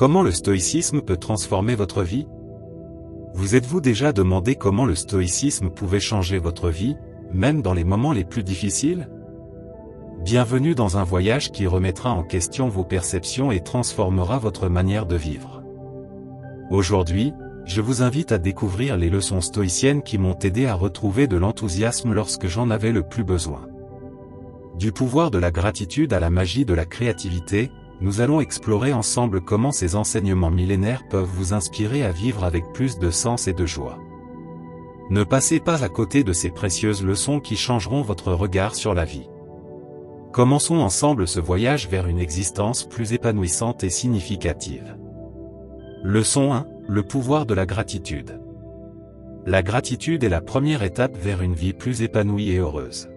Comment le stoïcisme peut transformer votre vie? Vous êtes-vous déjà demandé comment le stoïcisme pouvait changer votre vie, même dans les moments les plus difficiles? Bienvenue dans un voyage qui remettra en question vos perceptions et transformera votre manière de vivre. Aujourd'hui, je vous invite à découvrir les leçons stoïciennes qui m'ont aidé à retrouver de l'enthousiasme lorsque j'en avais le plus besoin. Du pouvoir de la gratitude à la magie de la créativité, nous allons explorer ensemble comment ces enseignements millénaires peuvent vous inspirer à vivre avec plus de sens et de joie. Ne passez pas à côté de ces précieuses leçons qui changeront votre regard sur la vie. Commençons ensemble ce voyage vers une existence plus épanouissante et significative. Leçon 1, le pouvoir de la gratitude. La gratitude est la première étape vers une vie plus épanouie et heureuse.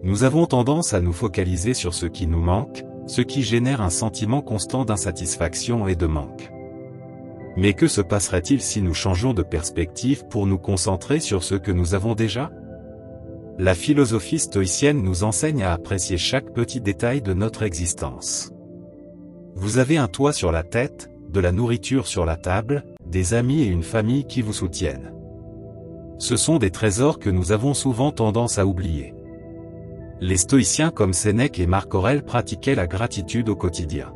Nous avons tendance à nous focaliser sur ce qui nous manque, ce qui génère un sentiment constant d'insatisfaction et de manque. Mais que se passerait-il si nous changeons de perspective pour nous concentrer sur ce que nous avons déjà? La philosophie stoïcienne nous enseigne à apprécier chaque petit détail de notre existence. Vous avez un toit sur la tête, de la nourriture sur la table, des amis et une famille qui vous soutiennent. Ce sont des trésors que nous avons souvent tendance à oublier. Les stoïciens comme Sénèque et Marc Aurèle pratiquaient la gratitude au quotidien.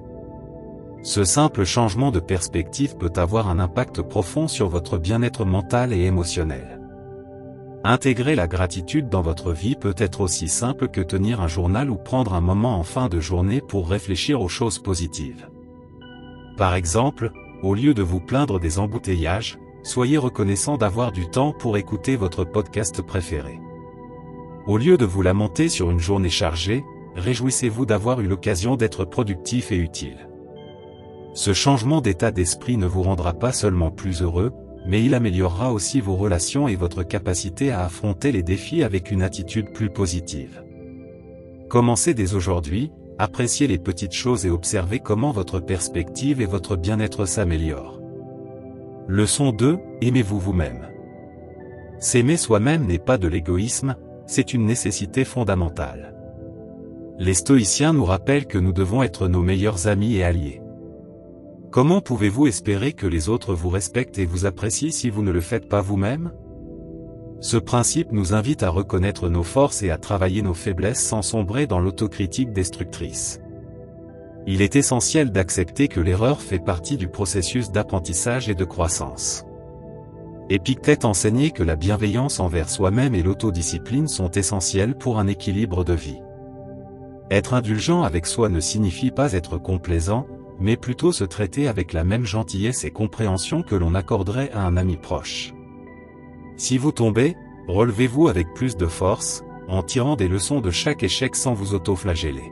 Ce simple changement de perspective peut avoir un impact profond sur votre bien-être mental et émotionnel. Intégrer la gratitude dans votre vie peut être aussi simple que tenir un journal ou prendre un moment en fin de journée pour réfléchir aux choses positives. Par exemple, au lieu de vous plaindre des embouteillages, soyez reconnaissant d'avoir du temps pour écouter votre podcast préféré. Au lieu de vous lamenter sur une journée chargée, réjouissez-vous d'avoir eu l'occasion d'être productif et utile. Ce changement d'état d'esprit ne vous rendra pas seulement plus heureux, mais il améliorera aussi vos relations et votre capacité à affronter les défis avec une attitude plus positive. Commencez dès aujourd'hui, appréciez les petites choses et observez comment votre perspective et votre bien-être s'améliorent. Leçon 2, aimez-vous vous-même. S'aimer soi-même n'est pas de l'égoïsme, c'est une nécessité fondamentale. Les stoïciens nous rappellent que nous devons être nos meilleurs amis et alliés. Comment pouvez-vous espérer que les autres vous respectent et vous apprécient si vous ne le faites pas vous-même? Ce principe nous invite à reconnaître nos forces et à travailler nos faiblesses sans sombrer dans l'autocritique destructrice. Il est essentiel d'accepter que l'erreur fait partie du processus d'apprentissage et de croissance. Épictète enseignait que la bienveillance envers soi-même et l'autodiscipline sont essentielles pour un équilibre de vie. Être indulgent avec soi ne signifie pas être complaisant, mais plutôt se traiter avec la même gentillesse et compréhension que l'on accorderait à un ami proche. Si vous tombez, relevez-vous avec plus de force, en tirant des leçons de chaque échec sans vous auto-flageller.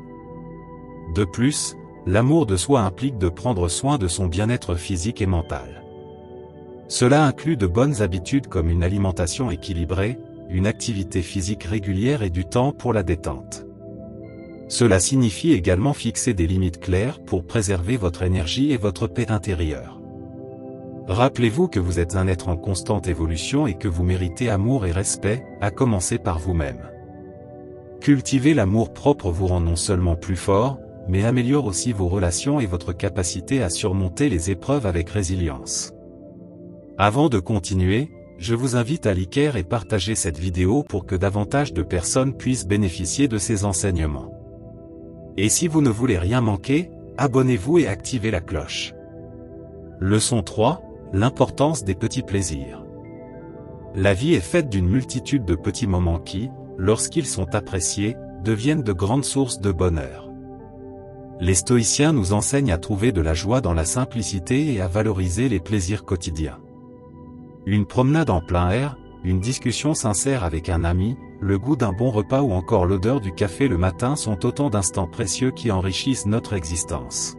De plus, l'amour de soi implique de prendre soin de son bien-être physique et mental. Cela inclut de bonnes habitudes comme une alimentation équilibrée, une activité physique régulière et du temps pour la détente. Cela signifie également fixer des limites claires pour préserver votre énergie et votre paix intérieure. Rappelez-vous que vous êtes un être en constante évolution et que vous méritez amour et respect, à commencer par vous-même. Cultiver l'amour-propre vous rend non seulement plus fort, mais améliore aussi vos relations et votre capacité à surmonter les épreuves avec résilience. Avant de continuer, je vous invite à liker et partager cette vidéo pour que davantage de personnes puissent bénéficier de ces enseignements. Et si vous ne voulez rien manquer, abonnez-vous et activez la cloche. Leçon 3, l'importance des petits plaisirs. La vie est faite d'une multitude de petits moments qui, lorsqu'ils sont appréciés, deviennent de grandes sources de bonheur. Les stoïciens nous enseignent à trouver de la joie dans la simplicité et à valoriser les plaisirs quotidiens. Une promenade en plein air, une discussion sincère avec un ami, le goût d'un bon repas ou encore l'odeur du café le matin sont autant d'instants précieux qui enrichissent notre existence.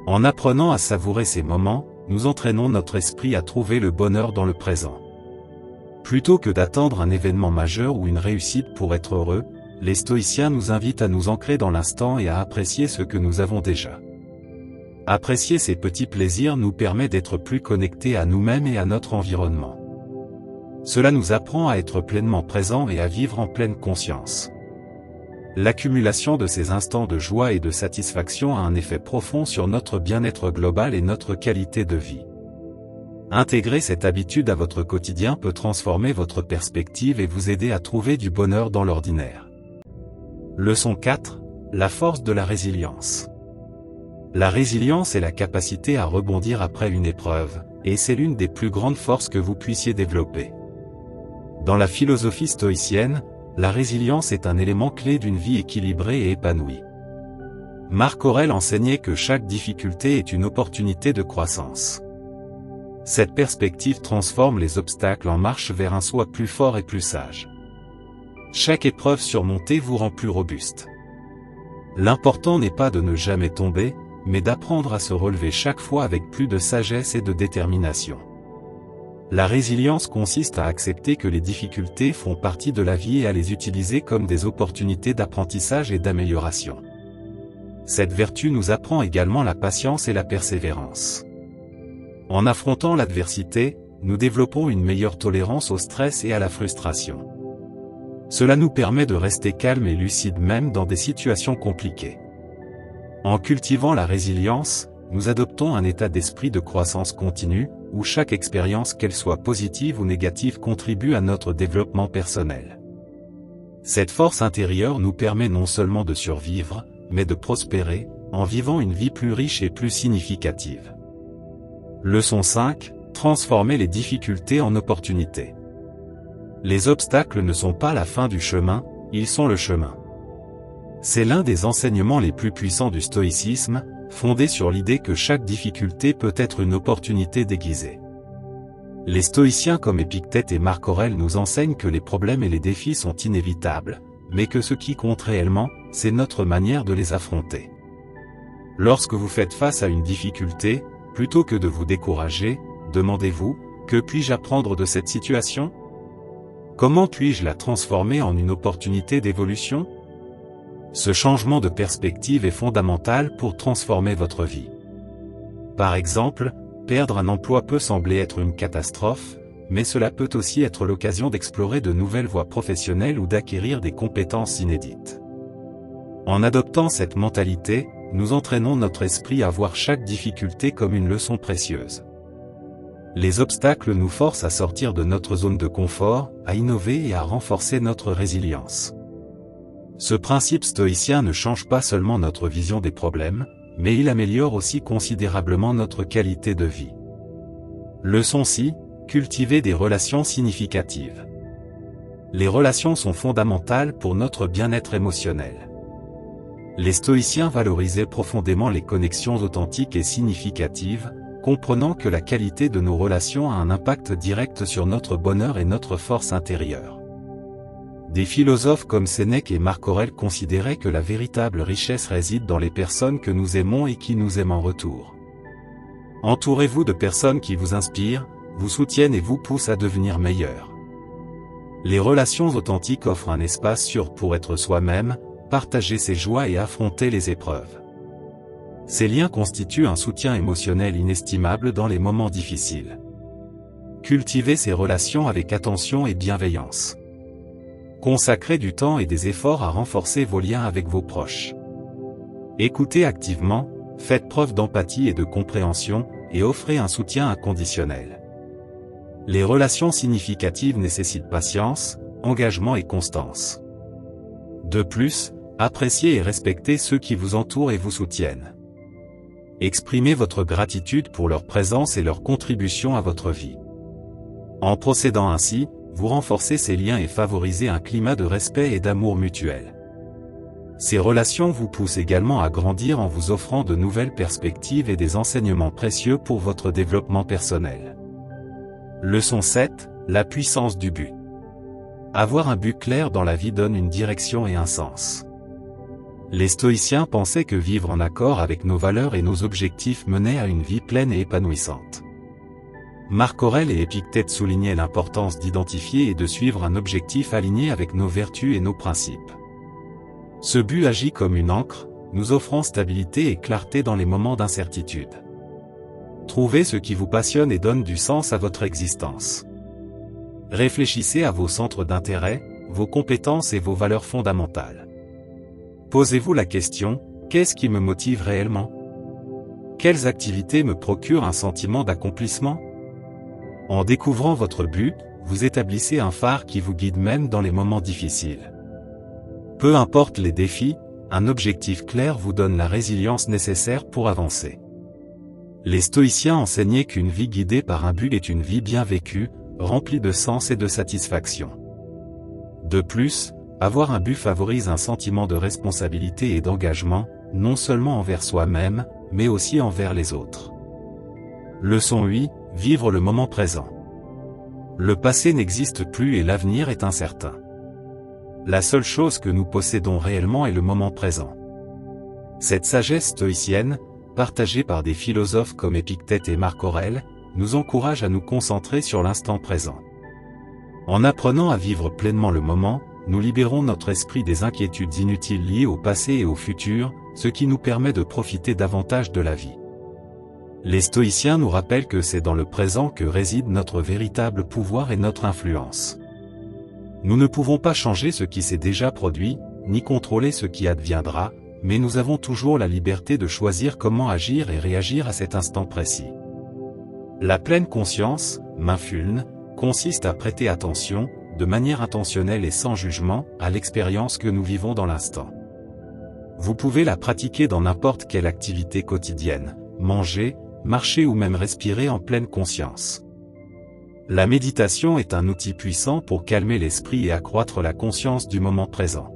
En apprenant à savourer ces moments, nous entraînons notre esprit à trouver le bonheur dans le présent. Plutôt que d'attendre un événement majeur ou une réussite pour être heureux, les stoïciens nous invitent à nous ancrer dans l'instant et à apprécier ce que nous avons déjà. Apprécier ces petits plaisirs nous permet d'être plus connectés à nous-mêmes et à notre environnement. Cela nous apprend à être pleinement présents et à vivre en pleine conscience. L'accumulation de ces instants de joie et de satisfaction a un effet profond sur notre bien-être global et notre qualité de vie. Intégrer cette habitude à votre quotidien peut transformer votre perspective et vous aider à trouver du bonheur dans l'ordinaire. Leçon 4. La force de la résilience. La résilience est la capacité à rebondir après une épreuve, et c'est l'une des plus grandes forces que vous puissiez développer. Dans la philosophie stoïcienne, la résilience est un élément clé d'une vie équilibrée et épanouie. Marc Aurèle enseignait que chaque difficulté est une opportunité de croissance. Cette perspective transforme les obstacles en marche vers un soi plus fort et plus sage. Chaque épreuve surmontée vous rend plus robuste. L'important n'est pas de ne jamais tomber, mais d'apprendre à se relever chaque fois avec plus de sagesse et de détermination. La résilience consiste à accepter que les difficultés font partie de la vie et à les utiliser comme des opportunités d'apprentissage et d'amélioration. Cette vertu nous apprend également la patience et la persévérance. En affrontant l'adversité, nous développons une meilleure tolérance au stress et à la frustration. Cela nous permet de rester calme et lucide même dans des situations compliquées. En cultivant la résilience, nous adoptons un état d'esprit de croissance continue, où chaque expérience, qu'elle soit positive ou négative, contribue à notre développement personnel. Cette force intérieure nous permet non seulement de survivre, mais de prospérer, en vivant une vie plus riche et plus significative. Leçon 5. Transformer les difficultés en opportunités. Les obstacles ne sont pas la fin du chemin, ils sont le chemin. C'est l'un des enseignements les plus puissants du stoïcisme, fondé sur l'idée que chaque difficulté peut être une opportunité déguisée. Les stoïciens comme Épictète et Marc Aurèle nous enseignent que les problèmes et les défis sont inévitables, mais que ce qui compte réellement, c'est notre manière de les affronter. Lorsque vous faites face à une difficulté, plutôt que de vous décourager, demandez-vous, que puis-je apprendre de cette situation ? Comment puis-je la transformer en une opportunité d'évolution ? Ce changement de perspective est fondamental pour transformer votre vie. Par exemple, perdre un emploi peut sembler être une catastrophe, mais cela peut aussi être l'occasion d'explorer de nouvelles voies professionnelles ou d'acquérir des compétences inédites. En adoptant cette mentalité, nous entraînons notre esprit à voir chaque difficulté comme une leçon précieuse. Les obstacles nous forcent à sortir de notre zone de confort, à innover et à renforcer notre résilience. Ce principe stoïcien ne change pas seulement notre vision des problèmes, mais il améliore aussi considérablement notre qualité de vie. Leçon 6. Cultiver des relations significatives. Les relations sont fondamentales pour notre bien-être émotionnel. Les stoïciens valorisaient profondément les connexions authentiques et significatives, comprenant que la qualité de nos relations a un impact direct sur notre bonheur et notre force intérieure. Des philosophes comme Sénèque et Marc Aurèle considéraient que la véritable richesse réside dans les personnes que nous aimons et qui nous aiment en retour. Entourez-vous de personnes qui vous inspirent, vous soutiennent et vous poussent à devenir meilleur. Les relations authentiques offrent un espace sûr pour être soi-même, partager ses joies et affronter les épreuves. Ces liens constituent un soutien émotionnel inestimable dans les moments difficiles. Cultivez ces relations avec attention et bienveillance. Consacrez du temps et des efforts à renforcer vos liens avec vos proches. Écoutez activement, faites preuve d'empathie et de compréhension, et offrez un soutien inconditionnel. Les relations significatives nécessitent patience, engagement et constance. De plus, appréciez et respectez ceux qui vous entourent et vous soutiennent. Exprimez votre gratitude pour leur présence et leur contribution à votre vie. En procédant ainsi, vous renforcez ces liens et favorisez un climat de respect et d'amour mutuel. Ces relations vous poussent également à grandir en vous offrant de nouvelles perspectives et des enseignements précieux pour votre développement personnel. Leçon 7. La puissance du but. Avoir un but clair dans la vie donne une direction et un sens. Les stoïciens pensaient que vivre en accord avec nos valeurs et nos objectifs menait à une vie pleine et épanouissante. Marc Aurèle et Épictète soulignaient l'importance d'identifier et de suivre un objectif aligné avec nos vertus et nos principes. Ce but agit comme une ancre, nous offrant stabilité et clarté dans les moments d'incertitude. Trouvez ce qui vous passionne et donne du sens à votre existence. Réfléchissez à vos centres d'intérêt, vos compétences et vos valeurs fondamentales. Posez-vous la question, qu'est-ce qui me motive réellement? Quelles activités me procurent un sentiment d'accomplissement? En découvrant votre but, vous établissez un phare qui vous guide même dans les moments difficiles. Peu importe les défis, un objectif clair vous donne la résilience nécessaire pour avancer. Les stoïciens enseignaient qu'une vie guidée par un but est une vie bien vécue, remplie de sens et de satisfaction. De plus, avoir un but favorise un sentiment de responsabilité et d'engagement, non seulement envers soi-même, mais aussi envers les autres. Leçon 8, vivre le moment présent. Le passé n'existe plus et l'avenir est incertain. La seule chose que nous possédons réellement est le moment présent. Cette sagesse stoïcienne, partagée par des philosophes comme Épictète et Marc Aurèle, nous encourage à nous concentrer sur l'instant présent. En apprenant à vivre pleinement le moment, nous libérons notre esprit des inquiétudes inutiles liées au passé et au futur, ce qui nous permet de profiter davantage de la vie. Les stoïciens nous rappellent que c'est dans le présent que réside notre véritable pouvoir et notre influence. Nous ne pouvons pas changer ce qui s'est déjà produit, ni contrôler ce qui adviendra, mais nous avons toujours la liberté de choisir comment agir et réagir à cet instant précis. La pleine conscience, mindfulness, consiste à prêter attention, de manière intentionnelle et sans jugement, à l'expérience que nous vivons dans l'instant. Vous pouvez la pratiquer dans n'importe quelle activité quotidienne, manger, marcher ou même respirer en pleine conscience. La méditation est un outil puissant pour calmer l'esprit et accroître la conscience du moment présent.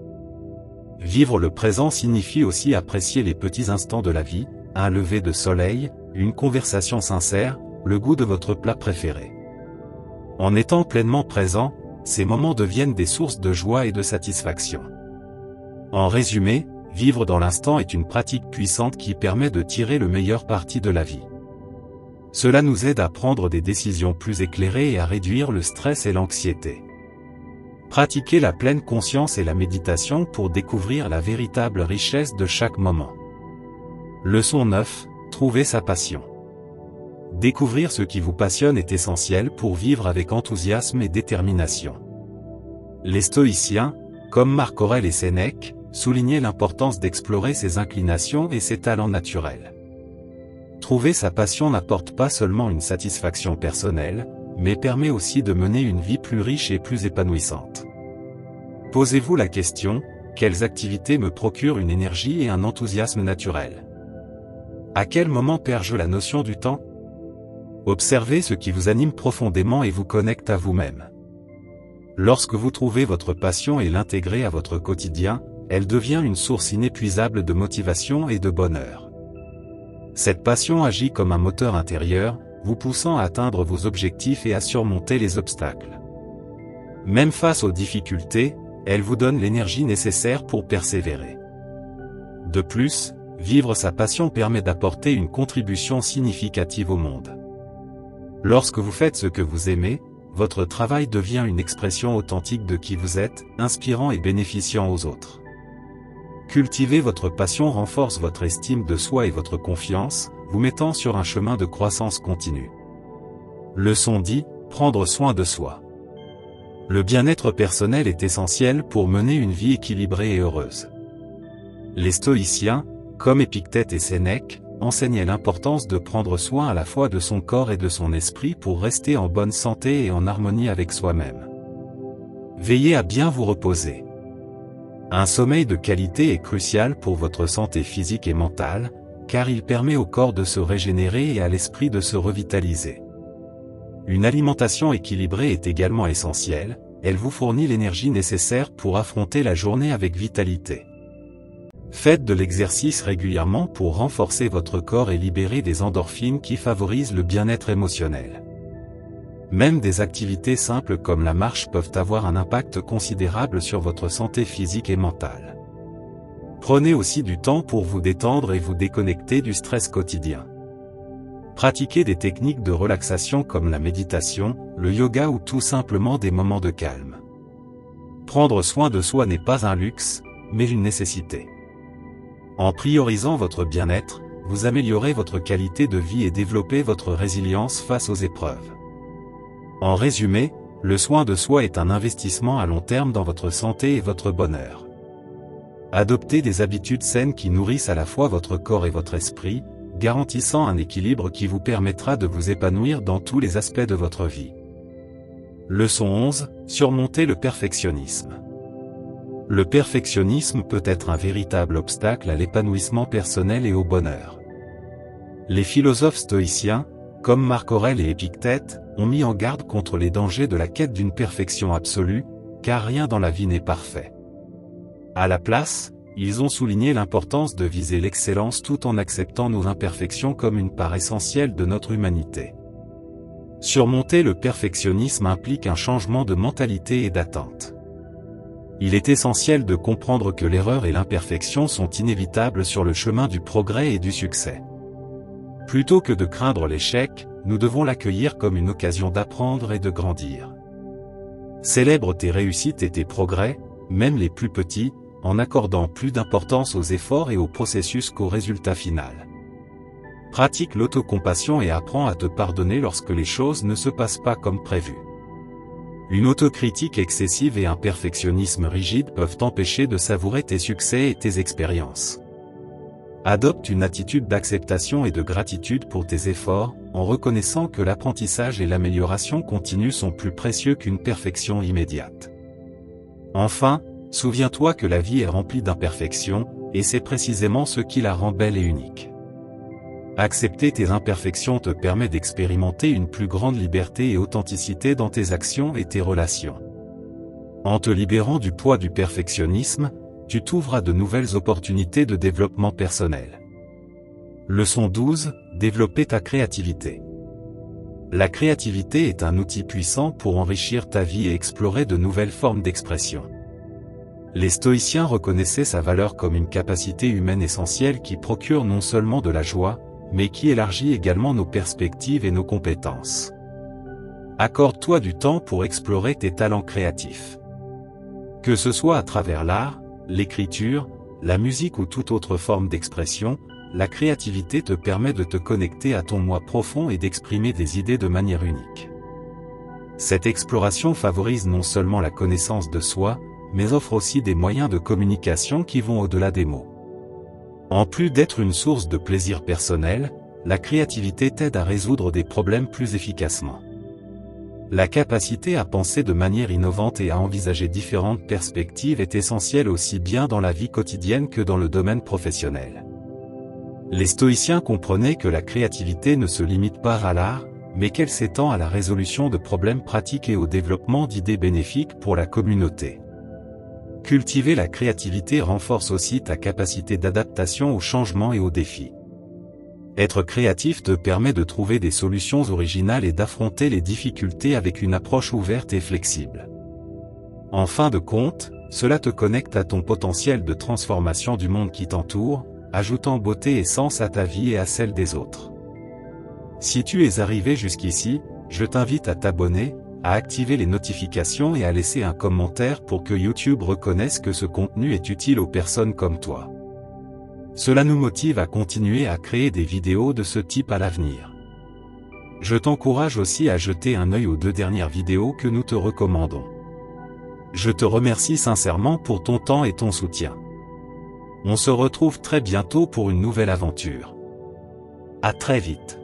Vivre le présent signifie aussi apprécier les petits instants de la vie, un lever de soleil, une conversation sincère, le goût de votre plat préféré. En étant pleinement présent, ces moments deviennent des sources de joie et de satisfaction. En résumé, vivre dans l'instant est une pratique puissante qui permet de tirer le meilleur parti de la vie. Cela nous aide à prendre des décisions plus éclairées et à réduire le stress et l'anxiété. Pratiquez la pleine conscience et la méditation pour découvrir la véritable richesse de chaque moment. Leçon 9, trouver sa passion. Découvrir ce qui vous passionne est essentiel pour vivre avec enthousiasme et détermination. Les stoïciens, comme Marc Aurèle et Sénèque, soulignaient l'importance d'explorer ses inclinations et ses talents naturels. Trouver sa passion n'apporte pas seulement une satisfaction personnelle, mais permet aussi de mener une vie plus riche et plus épanouissante. Posez-vous la question, quelles activités me procurent une énergie et un enthousiasme naturel? À quel moment perds-je la notion du temps? Observez ce qui vous anime profondément et vous connecte à vous-même. Lorsque vous trouvez votre passion et l'intégrez à votre quotidien, elle devient une source inépuisable de motivation et de bonheur. Cette passion agit comme un moteur intérieur, vous poussant à atteindre vos objectifs et à surmonter les obstacles. Même face aux difficultés, elle vous donne l'énergie nécessaire pour persévérer. De plus, vivre sa passion permet d'apporter une contribution significative au monde. Lorsque vous faites ce que vous aimez, votre travail devient une expression authentique de qui vous êtes, inspirant et bénéficiant aux autres. Cultiver votre passion renforce votre estime de soi et votre confiance, vous mettant sur un chemin de croissance continue. Leçon 10, prendre soin de soi. Le bien-être personnel est essentiel pour mener une vie équilibrée et heureuse. Les stoïciens, comme Épictète et Sénèque, enseignaient l'importance de prendre soin à la fois de son corps et de son esprit pour rester en bonne santé et en harmonie avec soi-même. Veillez à bien vous reposer. Un sommeil de qualité est crucial pour votre santé physique et mentale, car il permet au corps de se régénérer et à l'esprit de se revitaliser. Une alimentation équilibrée est également essentielle, elle vous fournit l'énergie nécessaire pour affronter la journée avec vitalité. Faites de l'exercice régulièrement pour renforcer votre corps et libérer des endorphines qui favorisent le bien-être émotionnel. Même des activités simples comme la marche peuvent avoir un impact considérable sur votre santé physique et mentale. Prenez aussi du temps pour vous détendre et vous déconnecter du stress quotidien. Pratiquez des techniques de relaxation comme la méditation, le yoga ou tout simplement des moments de calme. Prendre soin de soi n'est pas un luxe, mais une nécessité. En priorisant votre bien-être, vous améliorez votre qualité de vie et développez votre résilience face aux épreuves. En résumé, le soin de soi est un investissement à long terme dans votre santé et votre bonheur. Adoptez des habitudes saines qui nourrissent à la fois votre corps et votre esprit, garantissant un équilibre qui vous permettra de vous épanouir dans tous les aspects de votre vie. Leçon 11. Surmonter le perfectionnisme. Le perfectionnisme peut être un véritable obstacle à l'épanouissement personnel et au bonheur. Les philosophes stoïciens, comme Marc Aurèle et Épictète, ont mis en garde contre les dangers de la quête d'une perfection absolue, car rien dans la vie n'est parfait. À la place, ils ont souligné l'importance de viser l'excellence tout en acceptant nos imperfections comme une part essentielle de notre humanité. Surmonter le perfectionnisme implique un changement de mentalité et d'attente. Il est essentiel de comprendre que l'erreur et l'imperfection sont inévitables sur le chemin du progrès et du succès. Plutôt que de craindre l'échec, nous devons l'accueillir comme une occasion d'apprendre et de grandir. Célèbre tes réussites et tes progrès, même les plus petits, en accordant plus d'importance aux efforts et au processus qu'au résultat final. Pratique l'autocompassion et apprends à te pardonner lorsque les choses ne se passent pas comme prévu. Une autocritique excessive et un perfectionnisme rigide peuvent t'empêcher de savourer tes succès et tes expériences. Adopte une attitude d'acceptation et de gratitude pour tes efforts, en reconnaissant que l'apprentissage et l'amélioration continue sont plus précieux qu'une perfection immédiate. Enfin, souviens-toi que la vie est remplie d'imperfections, et c'est précisément ce qui la rend belle et unique. Accepter tes imperfections te permet d'expérimenter une plus grande liberté et authenticité dans tes actions et tes relations. En te libérant du poids du perfectionnisme, tu t'ouvres à de nouvelles opportunités de développement personnel. Leçon 12. Développer ta créativité. La créativité est un outil puissant pour enrichir ta vie et explorer de nouvelles formes d'expression. Les stoïciens reconnaissaient sa valeur comme une capacité humaine essentielle qui procure non seulement de la joie, mais qui élargit également nos perspectives et nos compétences. Accorde-toi du temps pour explorer tes talents créatifs. Que ce soit à travers l'art, l'écriture, la musique ou toute autre forme d'expression, la créativité te permet de te connecter à ton moi profond et d'exprimer des idées de manière unique. Cette exploration favorise non seulement la connaissance de soi, mais offre aussi des moyens de communication qui vont au-delà des mots. En plus d'être une source de plaisir personnel, la créativité t'aide à résoudre des problèmes plus efficacement. La capacité à penser de manière innovante et à envisager différentes perspectives est essentielle aussi bien dans la vie quotidienne que dans le domaine professionnel. Les stoïciens comprenaient que la créativité ne se limite pas à l'art, mais qu'elle s'étend à la résolution de problèmes pratiques et au développement d'idées bénéfiques pour la communauté. Cultiver la créativité renforce aussi ta capacité d'adaptation aux changements et aux défis. Être créatif te permet de trouver des solutions originales et d'affronter les difficultés avec une approche ouverte et flexible. En fin de compte, cela te connecte à ton potentiel de transformation du monde qui t'entoure, ajoutant beauté et sens à ta vie et à celle des autres. Si tu es arrivé jusqu'ici, je t'invite à t'abonner, à activer les notifications et à laisser un commentaire pour que YouTube reconnaisse que ce contenu est utile aux personnes comme toi. Cela nous motive à continuer à créer des vidéos de ce type à l'avenir. Je t'encourage aussi à jeter un œil aux 2 dernières vidéos que nous te recommandons. Je te remercie sincèrement pour ton temps et ton soutien. On se retrouve très bientôt pour une nouvelle aventure. À très vite.